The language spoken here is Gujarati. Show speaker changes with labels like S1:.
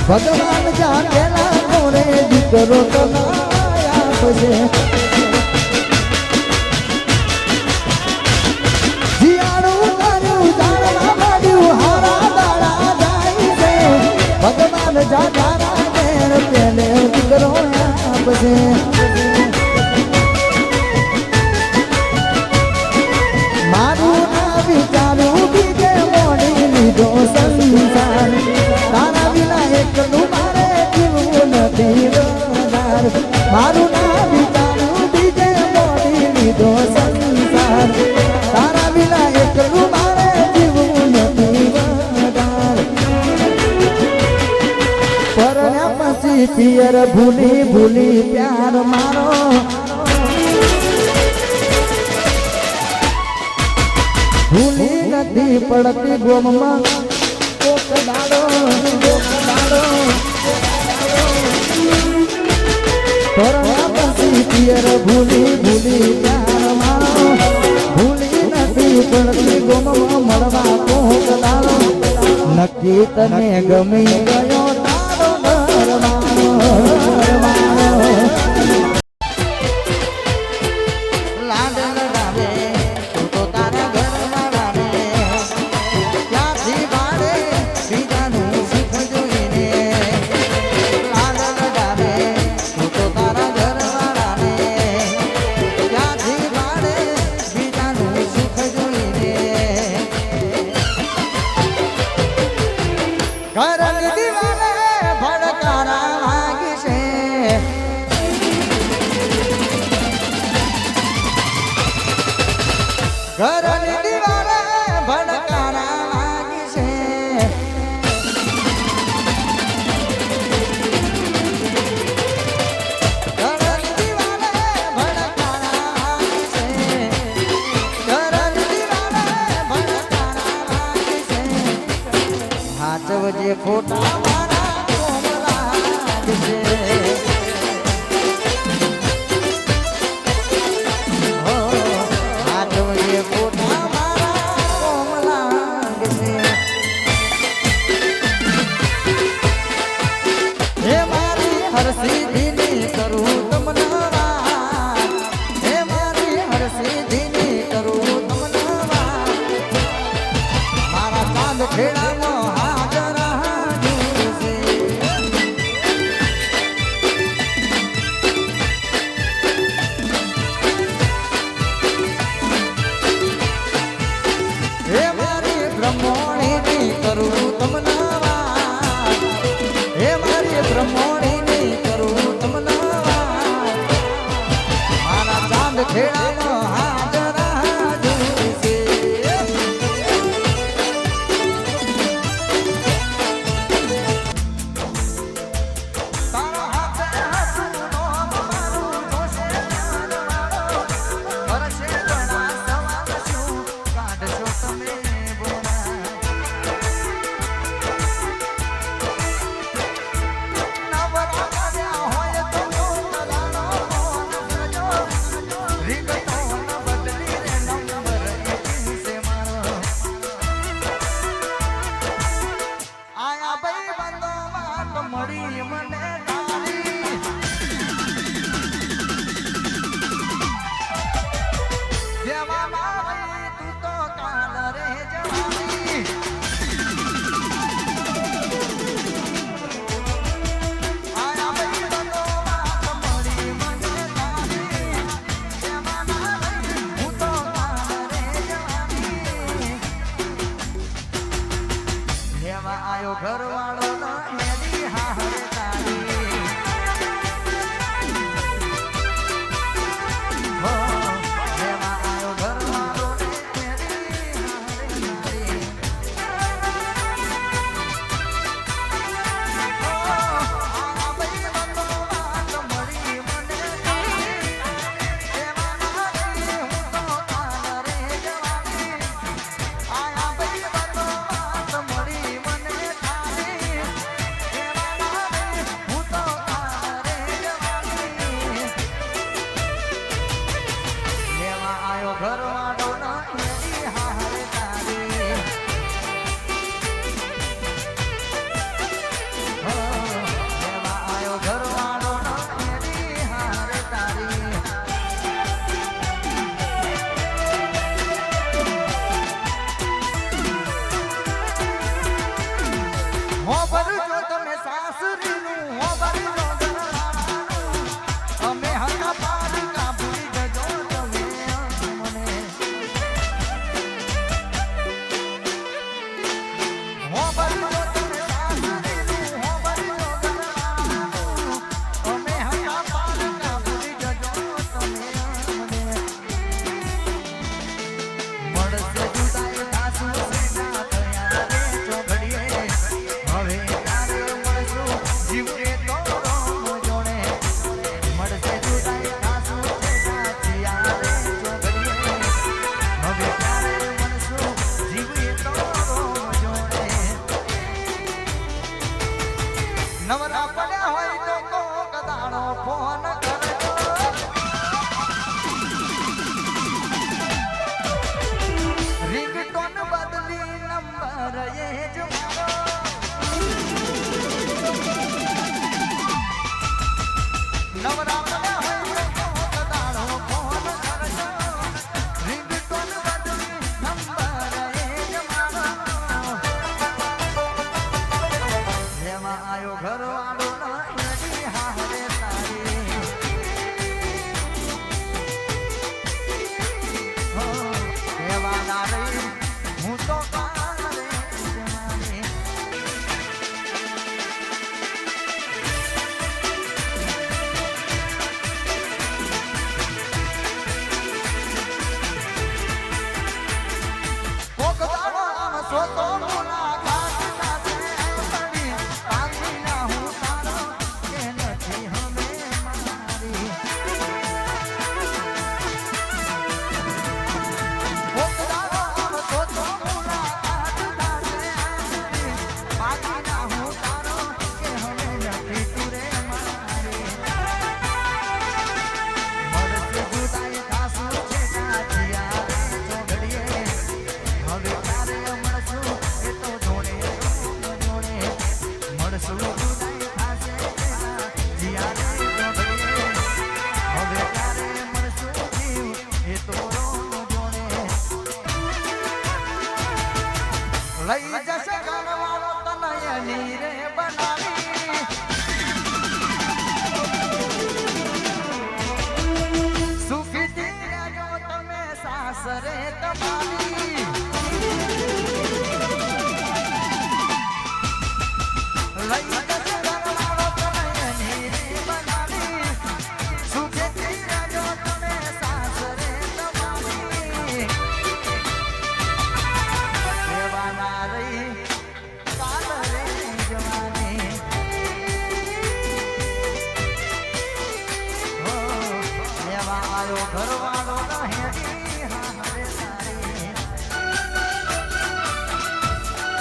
S1: ભગવાન જાગેલા મોરે દીકરો તો આપશે જીયાણું તારું જાણવા માંડ્યું હારા દાડા જાય છે ભગવાન જાગેલા ઘેર પેલે દીકરો આપશે મારું ના વિચારું બીજે મોડી લીધો સંસાર તારા વિના એકલું મારે જીવવું નથી રોનાર મારું ના વિચારું બીજે મોડી લીધો સંસાર તારા વિના એકલું મારે જીવવું નથી રોનાર પરણ્યા પછી પિયર ભૂલી ભૂલી પ્યાર મારો ભૂલી નથી પડતી ગોમમાં કોક દાડો પરણ્યા પછી પિયર ભૂલી ભૂલી પ્યાર મારો ભૂલી નથી પડતી ગોમમાં મળવા કોક દાડો નક્કી તને ગમી ગયો તારો ઘર મારો ઘરની દિવાલે ભડકારા લાગી છે ઘરની દિવાલે ભડકારા લાગી છે ઘરની દિવાલે ભડકારા લાગી છે હાચવજે ખોટા મારા કોમલા લાગશે
S2: લઈ જશે ઘરવાળો તનયની રે બનાવી સુખીથી રહેજો તમે સાસરે તમારી લઈ જશે ઘરવાળો તનયની રે બનાવી સુખીથી રહેજો તમે સાસરે તમારી દેવાના રહી કાલ રે જવાની હો લેવા આવ્યો ઘરવા